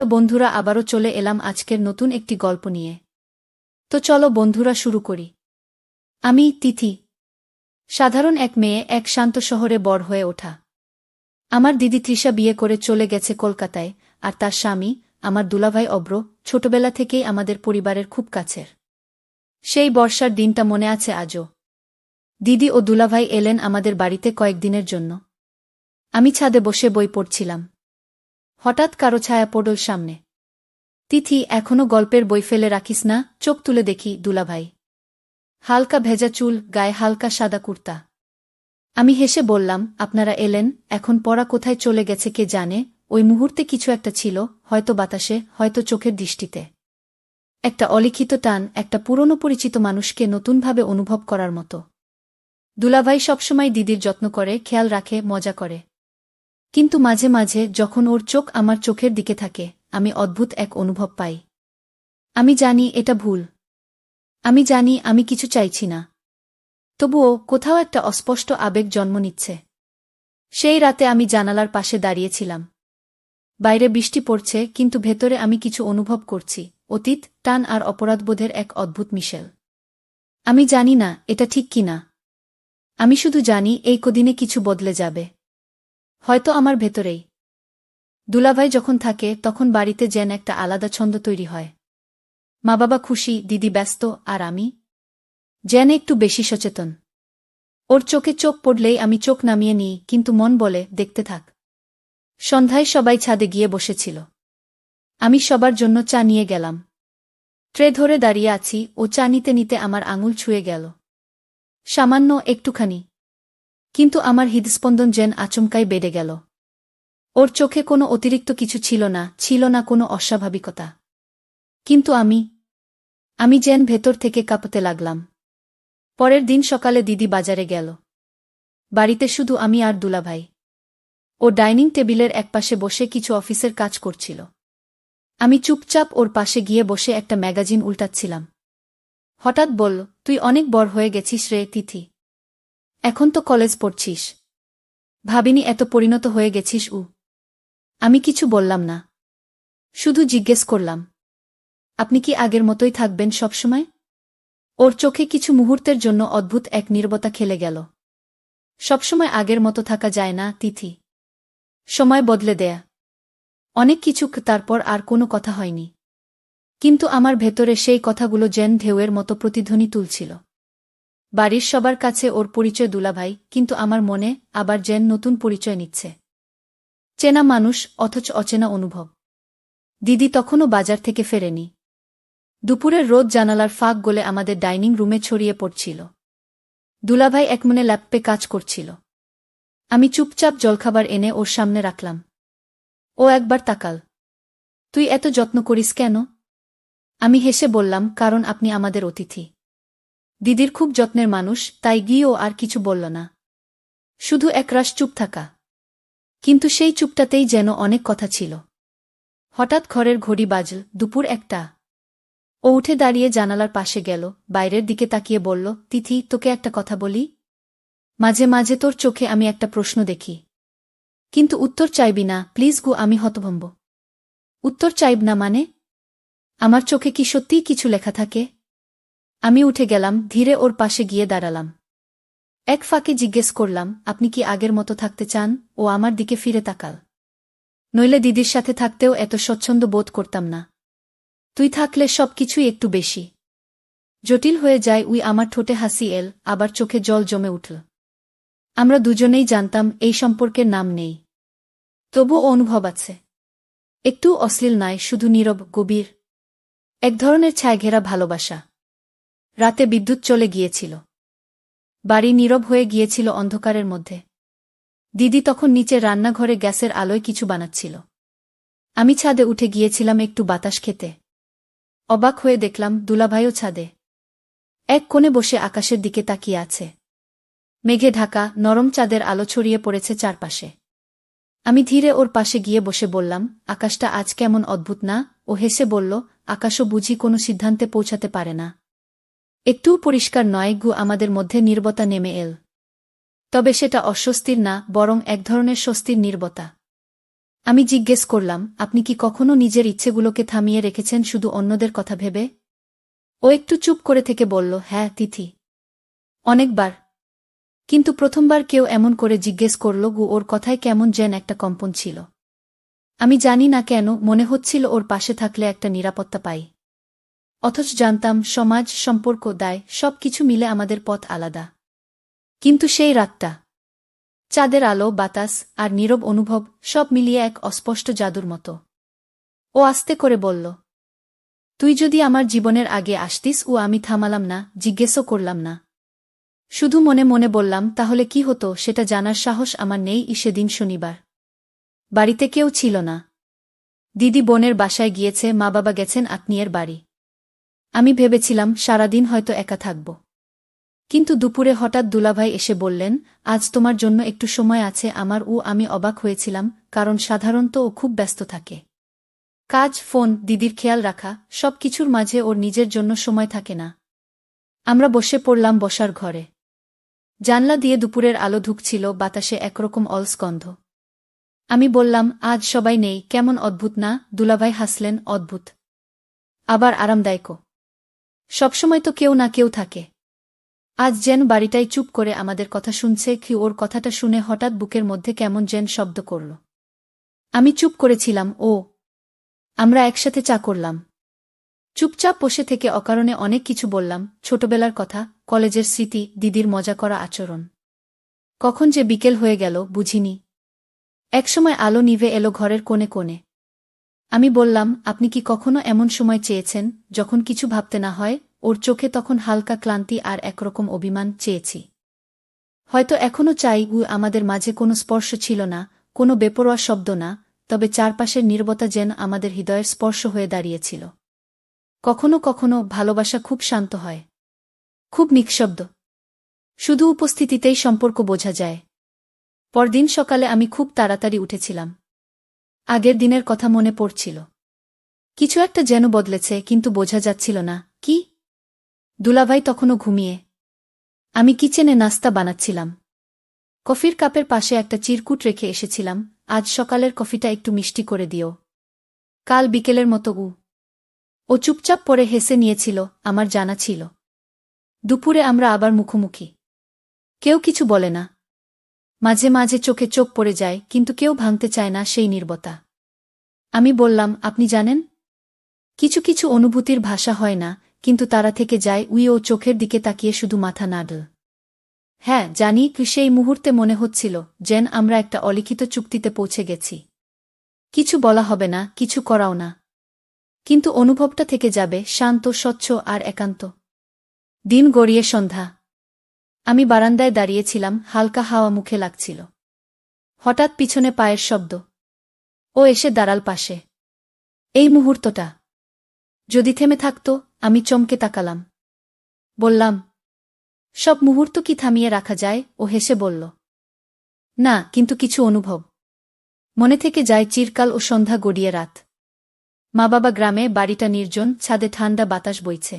তো বন্ধুরা আবারও চলে এলাম আজকের নতুন একটি গল্প নিয়ে। তো চলো বন্ধুরা শুরু করি। আমি তিথি। সাধারণ এক মেয়ে, এক শান্ত শহরে বড় হয়ে ওঠা। আমার দিদি তৃষা বিয়ে করে চলে গেছে কলকাতায়, আর তার স্বামী, আমার দুলাভাই অব্র, ছোটবেলা থেকেই আমাদের পরিবারের খুব কাছের। সেই বর্ষার দিনটা মনে আছে আজও। দিদি ও দুলাভাই এলেন আমাদের বাড়িতে কয়েকদিনের জন্য। আমি ছাদে বসে বই পড়ছিলাম। হঠাৎ কারো ছায়া পড়ল সামনে। তিথি, এখনো গল্পের বই ফেলে রাখিস না? চোখ তুলে দেখি দুলাভাই। হালকা ভেজা চুল, গায়ে হালকা সাদা কুর্তা। আমি হেসে বললাম, আপনারা এলেন, এখন পড়া কোথায় চলে গেছে কে জানে। ওই মুহূর্তে কিছু একটা ছিল, হয়তো বাতাসে, হয়তো চোখের দৃষ্টিতে। একটা অলিখিত টান, একটা পুরনো পরিচিত মানুষকে নতুনভাবে অনুভব করার মতো। দুলাভাই সবসময় দিদির যত্ন করে, খেয়াল রাখে, মজা করে। কিন্তু মাঝে মাঝে যখন ওর চোখ আমার চোখের দিকে থাকে, আমি অদ্ভুত এক অনুভব পাই। আমি জানি এটা ভুল। আমি জানি আমি কিছু চাইছি না। তবুও কোথাও একটা অস্পষ্ট আবেগ জন্ম নিচ্ছে। সেই রাতে আমি জানালার পাশে দাঁড়িয়েছিলাম। বাইরে বৃষ্টি পড়ছে, কিন্তু ভেতরে আমি কিছু অনুভব করছি, অতীত, টান আর অপরাধবোধের এক অদ্ভুত মিশেল। আমি জানি না এটা ঠিক কিনা। আমি শুধু জানি এই কদিনে কিছু বদলে যাবে। হয়তো আমার ভেতরেই। দুলাভাই যখন থাকে তখন বাড়িতে যেন একটা আলাদা ছন্দ তৈরি হয়। মা বাবা খুশি, দিদি ব্যস্ত, আর আমি যেন একটু বেশি সচেতন। ওর চোখে চোখ পড়লেই আমি চোখ নামিয়ে নিই, কিন্তু মন বলে, দেখতে থাক। সন্ধ্যায় সবাই ছাদে গিয়ে বসেছিল। আমি সবার জন্য চা নিয়ে গেলাম। ট্রে ধরে দাঁড়িয়ে আছি, ও চা নিতে নিতে আমার আঙুল ছুঁয়ে গেল। সামান্য, একটুখানি। কিন্তু আমার হৃদস্পন্দন যেন আচমকাই বেড়ে গেল। ওর চোখে কোনো অতিরিক্ত কিছু ছিল না, ছিল না কোনো অস্বাভাবিকতা। কিন্তু আমি যেন ভেতর থেকে কাঁপতে লাগলাম। পরের দিন সকালে দিদি বাজারে গেল। বাড়িতে শুধু আমি আর দুলাভাই। ও ডাইনিং টেবিলের একপাশে বসে কিছু অফিসের কাজ করছিল। আমি চুপচাপ ওর পাশে গিয়ে বসে একটা ম্যাগাজিন উল্টাচ্ছিলাম। হঠাৎ বলল, তুই অনেক বড় হয়ে গেছিস রে তিথি। এখন তো কলেজ পড়ছিস। ভাবিনি এত পরিণত হয়ে গেছিস। আমি কিছু বললাম না। শুধু জিজ্ঞেস করলাম, আপনি কি আগের মতোই থাকবেন সবসময়? ওর চোখে কিছু মুহূর্তের জন্য অদ্ভুত এক নীরবতা খেলে গেল। সবসময় আগের মতো থাকা যায় না তিথি। সময় বদলে দেয়া অনেক কিছু। তারপর আর কোনো কথা হয়নি। কিন্তু আমার ভেতরে সেই কথাগুলো যেন ঢেউয়ের মতো প্রতিধ্বনি তুলছিল। বাড়ির সবার কাছে ওর পরিচয় দুলাভাই, কিন্তু আমার মনে আবার যেন নতুন পরিচয় নিচ্ছে। চেনা মানুষ, অথচ অচেনা অনুভব। দিদি তখনও বাজার থেকে ফেরেনি। দুপুরের রোদ জানালার ফাঁক গলে আমাদের ডাইনিং রুমে ছড়িয়ে পড়ছিল। দুলাভাই একমনে ল্যাপটপে কাজ করছিল। আমি চুপচাপ জলখাবার এনে ওর সামনে রাখলাম। ও একবার তাকাল। তুই এত যত্ন করিস কেন? আমি হেসে বললাম, কারণ আপনি আমাদের অতিথি। দিদির খুব যত্নের মানুষ, তাই গিয়েও আর কিছু বলল না। শুধু একরাশ চুপ থাকা। কিন্তু সেই চুপটাতেই যেন অনেক কথা ছিল। হঠাৎ ঘরের ঘড়ি বাজল, দুপুর 1টা। ও উঠে দাঁড়িয়ে জানালার পাশে গেল, বাইরের দিকে তাকিয়ে বলল, তিথি, তোকে একটা কথা বলি? মাঝে মাঝে তোর চোখে আমি একটা প্রশ্ন দেখি। কিন্তু উত্তর চাইবি না, প্লিজ গো। আমি হতভম্ব। উত্তর চাইব না মানে? আমার চোখে কি সত্যিই কিছু লেখা থাকে? আমি উঠে গেলাম, ধীরে ওর পাশে গিয়ে দাঁড়ালাম। এক ফাঁকে জিজ্ঞেস করলাম, আপনি কি আগের মতো থাকতে চান? ও আমার দিকে ফিরে তাকাল। নইলে দিদির সাথে থাকতেও এত স্বচ্ছন্দ বোধ করতাম না। তুই থাকলে সবকিছুই একটু বেশি জটিল হয়ে যায়। আমার ঠোঁটে হাসি এল, আবার চোখে জল জমে উঠল। আমরা দুজনেই জানতাম এই সম্পর্কের নাম নেই। তবুও অনুভব আছে। একটু অশ্লীল নয়, শুধু নীরব, গভীর। এক ধরনের ছায়াঘেরা ভালোবাসা। রাতে বিদ্যুৎ চলে গিয়েছিল। বাড়ি নীরব হয়ে গিয়েছিল অন্ধকারের মধ্যে। দিদি তখন নিচে রান্নাঘরে গ্যাসের আলোয় কিছু বানাচ্ছিল। আমি ছাদে উঠে গিয়েছিলাম একটু বাতাস খেতে। অবাক হয়ে দেখলাম দুলাভাইও ছাদে। এক কোণে বসে আকাশের দিকে তাকিয়ে আছে। মেঘে ঢাকা, নরম চাঁদের আলো ছড়িয়ে পড়েছে চারপাশে। আমি ধীরে ওর পাশে গিয়ে বসে বললাম, আকাশটা আজ কেমন অদ্ভুত না? ও হেসে বলল, আকাশও বুঝি কোনো সিদ্ধান্তে পৌঁছাতে পারে না। একটুও পরিষ্কার নয়। আমাদের মধ্যে নীরবতা নেমে এল। তবে সেটা অস্বস্তির না, বরং এক ধরনের স্বস্তির নীরবতা। আমি জিজ্ঞেস করলাম, আপনি কি কখনো নিজের ইচ্ছেগুলোকে থামিয়ে রেখেছেন শুধু অন্যদের কথা ভেবে? ও একটু চুপ করে থেকে বলল, হ্যাঁ তিথি, অনেকবার। কিন্তু প্রথমবার কেউ এমন করে জিজ্ঞেস করল ওর কথায় কেমন যেন একটা কম্পন ছিল। আমি জানি না কেন, মনে হচ্ছিল ওর পাশে থাকলে একটা নিরাপত্তা পাই। অথচ জানতাম সমাজ, সম্পর্ক, দায় সব কিছু মিলে আমাদের পথ আলাদা। কিন্তু সেই রাতটা, চাঁদের আলো, বাতাস আর নীরব অনুভব সব মিলিয়ে এক অস্পষ্ট জাদুর মতো। ও আস্তে করে বলল, তুই যদি আমার জীবনের আগে আসতিস। আমি থামালাম না, জিজ্ঞেসও করলাম না। শুধু মনে মনে বললাম, তাহলে কি হতো সেটা জানার সাহস আমার নেই। সেদিন শনিবার। বাড়িতে কেউ ছিল না। দিদি বোনের বাসায় গিয়েছে, মা বাবা গেছেন আত্মীয়ের বাড়ি। আমি ভেবেছিলাম সারাদিন হয়তো একা থাকব। কিন্তু দুপুরে হঠাৎ দুলাভাই এসে বললেন, আজ তোমার জন্য একটু সময় আছে আমার। আমি অবাক হয়েছিলাম, কারণ সাধারণত ও খুব ব্যস্ত থাকে। কাজ, ফোন, দিদির খেয়াল রাখা সব কিছুর মাঝে ওর নিজের জন্য সময় থাকে না। আমরা বসে পড়লাম বসার ঘরে। জানলা দিয়ে দুপুরের আলো ঢুকছিল, বাতাসে একরকম অলস গন্ধ। আমি বললাম, আজ সবাই নেই, কেমন অদ্ভুত না? দুলাভাই হাসলেন, অদ্ভুত আবার আরামদায়কও। সবসময় তো কেউ না কেউ থাকে। আজ যেন বাড়িটাই চুপ করে আমাদের কথা শুনছে। ওর কথাটা শুনে হঠাৎ বুকের মধ্যে কেমন যেন শব্দ করল। আমি চুপ করেছিলাম। আমরা একসাথে চা করলাম। চুপচাপ বসে থেকে অকারণে অনেক কিছু বললাম, ছোটবেলার কথা, কলেজের স্মৃতি, দিদির মজা করা আচরণ। কখন যে বিকেল হয়ে গেল বুঝিনি। একসময় আলো নিভে এলো ঘরের কোণে কোণে। আমি বললাম, আপনি কি কখনো এমন সময় চেয়েছেন যখন কিছু ভাবতে না হয়? ওর চোখে তখন হালকা ক্লান্তি আর একরকম অভিমান। চেয়েছি, হয়তো এখনো চাই। আমাদের মাঝে কোনো স্পর্শ ছিল না, কোনো বেপরোয়া শব্দ না, তবে চারপাশের নীরবতা যেন আমাদের হৃদয়ের স্পর্শ হয়ে দাঁড়িয়েছিল। কখনো কখনো ভালোবাসা খুব শান্ত হয়, খুব নিঃশব্দ। শুধু উপস্থিতিতেই সম্পর্ক বোঝা যায়। পরদিন সকালে আমি খুব তাড়াতাড়ি উঠেছিলাম। আগের দিনের কথা মনে পড়ছিল। কিছু একটা যেন বদলেছে, কিন্তু বোঝা যাচ্ছিল না কি। দুলাভাই তখনও ঘুমিয়ে। আমি কিচেনে নাস্তা বানাচ্ছিলাম। কফির কাপের পাশে একটা চিরকুট রেখে এসেছিলাম, আজ সকালের কফিটা একটু মিষ্টি করে দিও, কাল বিকেলের মতো। ও চুপচাপ পড়ে হেসে নিয়েছিল, আমার জানা ছিল। দুপুরে আমরা আবার মুখোমুখি। কেউ কিছু বলে না। মাঝে মাঝে চোখে চোখ পড়ে যায়, কিন্তু কেউ ভাঙতে চায় না সেই নীরবতা। আমি বললাম, আপনি জানেন, কিছু কিছু অনুভূতির ভাষা হয় না, কিন্তু তারা থেকে যায়। ও চোখের দিকে তাকিয়ে শুধু মাথা নাড়ল। হ্যাঁ জানি। সেই মুহূর্তে মনে হচ্ছিল যেন আমরা একটা অলিখিত চুক্তিতে পৌঁছে গেছি। কিছু বলা হবে না, কিছু করাও না, কিন্তু অনুভবটা থেকে যাবে, শান্ত, স্বচ্ছ আর একান্ত। দিন গড়িয়ে সন্ধ্যা। আমি বারান্দায় দাঁড়িয়েছিলাম, হালকা হাওয়া মুখে লাগছিল। হঠাৎ পিছনে পায়ের শব্দ। ও এসে দাঁড়াল পাশে। এই মুহূর্তটা যদি থেমে থাকত। আমি চমকে তাকালাম। বললাম, সব মুহূর্ত কি থামিয়ে রাখা যায়? ও হেসে বলল, না, কিন্তু কিছু অনুভব মনে থেকে যায় চিরকাল। ও সন্ধ্যা গড়িয়ে রাত। মা বাবা গ্রামে, বাড়িটা নির্জন, ছাদে ঠান্ডা বাতাস বইছে।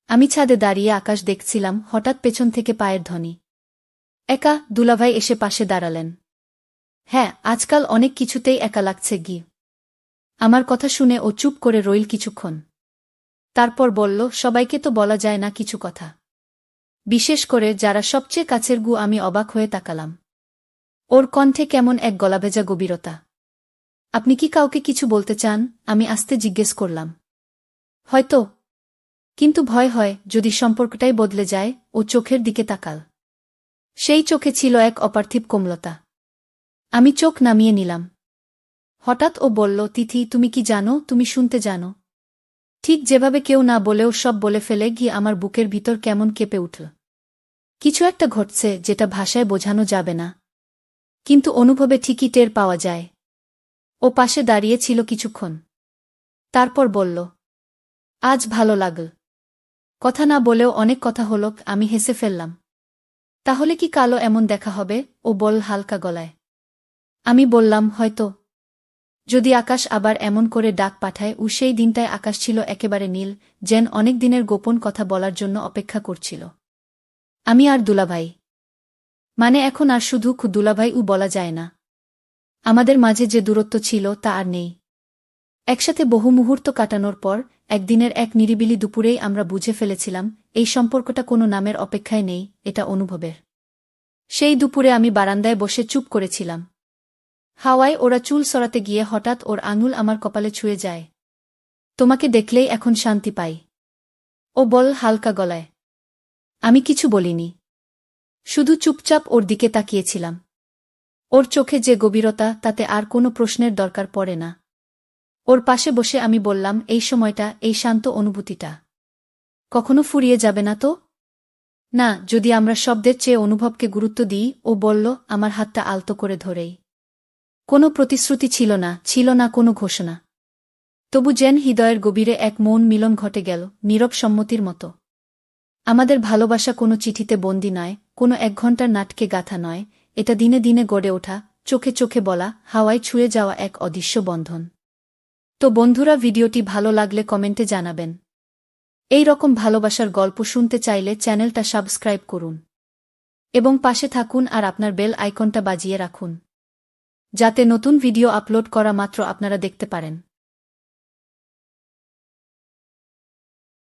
আমি ছাদে দাঁড়িয়ে আকাশ দেখছিলাম, হঠাৎ পেছন থেকে পায়ের ধ্বনি। একা। দুলাভাই এসে পাশে দাঁড়ালেন। হ্যাঁ, আজকাল অনেক কিছুতেই একা লাগছে গি। আমার কথা শুনে ও চুপ করে রইল কিছুক্ষণ। তারপর বলল, সবাইকে তো বলা যায় না কিছু কথা, বিশেষ করে যারা সবচেয়ে কাছের। আমি অবাক হয়ে তাকালাম। ওর কণ্ঠে কেমন এক গলাভেজা গভীরতা। আপনি কি কাউকে কিছু বলতে চান? আমি আস্তে জিজ্ঞেস করলাম। হয়তো, কিন্তু ভয় হয় যদি সম্পর্কটাই বদলে যায়। ও চোখের দিকে তাকাল। সেই চোখে ছিল এক অপার্থিব কোমলতা। আমি চোখ নামিয়ে নিলাম। হঠাৎ ও বলল, তিথি, তুমি কি জানো, তুমি শুনতে জানো? ঠিক যেভাবে কেউ না বলেও সব বলে ফেলে আমার বুকের ভিতর কেমন কেঁপে উঠল। কিছু একটা ঘটছে যেটা ভাষায় বোঝানো যাবে না, কিন্তু অনুভবে ঠিকই টের পাওয়া যায়। ও পাশে দাঁড়িয়ে ছিল কিছুক্ষণ। তারপর বলল, আজ ভালো লাগল। কথা না বলেও অনেক কথা হল। আমি হেসে ফেললাম। তাহলে কি কালও এমন দেখা হবে? ও বল হালকা গলায়। আমি বললাম, হয়তো, যদি আকাশ আবার এমন করে ডাক পাঠায়। সেই দিনটায় আকাশ ছিল একেবারে নীল, যেন অনেক দিনের গোপন কথা বলার জন্য অপেক্ষা করছিল। আমি আর দুলাভাই, মানে এখন আর শুধু দুলাভাই বলা যায় না। আমাদের মাঝে যে দূরত্ব ছিল তা আর নেই। একসাথে বহু মুহূর্ত কাটানোর পর একদিনের এক নিরিবিলি দুপুরেই আমরা বুঝে ফেলেছিলাম এই সম্পর্কটা কোনো নামের অপেক্ষায় নেই, এটা অনুভবের। সেই দুপুরে আমি বারান্দায় বসে চুপ করেছিলাম। হাওয়ায় ওরা চুল সরাতে গিয়ে হঠাৎ ওর আঙুল আমার কপালে ছুঁয়ে যায়। তোমাকে দেখলেই এখন শান্তি পাই, ও বল হালকা গলায়। আমি কিছু বলিনি, শুধু চুপচাপ ওর দিকে তাকিয়েছিলাম। ওর চোখে যে গভীরতা, তাতে আর কোনো প্রশ্নের দরকার পড়ে না। ওর পাশে বসে আমি বললাম, এই সময়টা, এই শান্ত অনুভূতিটা কখনো ফুরিয়ে যাবে না তো? না, যদি আমরা শব্দের চেয়ে অনুভবকে গুরুত্ব দিই। ও বলল, আমার হাতটা আলতো করে ধরেই। কোনো প্রতিশ্রুতি ছিল না, ছিল না কোনো ঘোষণা। তবু যেন হৃদয়ের গভীরে এক মৌন মিলন ঘটে গেল, নীরব সম্মতির মতো। আমাদের ভালোবাসা কোনো চিঠিতে বন্দী নয়, কোনো 1 ঘণ্টার নাটকে গাথা নয়, এটা দিনে দিনে গড়ে ওঠা, চোখে চোখে বলা, হাওয়ায় ছুঁয়ে যাওয়া এক অদৃশ্য বন্ধন। তো বন্ধুরা, ভিডিওটি ভালো লাগলে কমেন্টে জানাবেন। এই রকম ভালোবাসার গল্প শুনতে চাইলে চ্যানেলটা সাবস্ক্রাইব করুন এবং পাশে থাকুন আর আপনার বেল আইকনটা বাজিয়ে রাখুন, যাতে নতুন ভিডিও আপলোড করা মাত্র আপনারা দেখতে পারেন।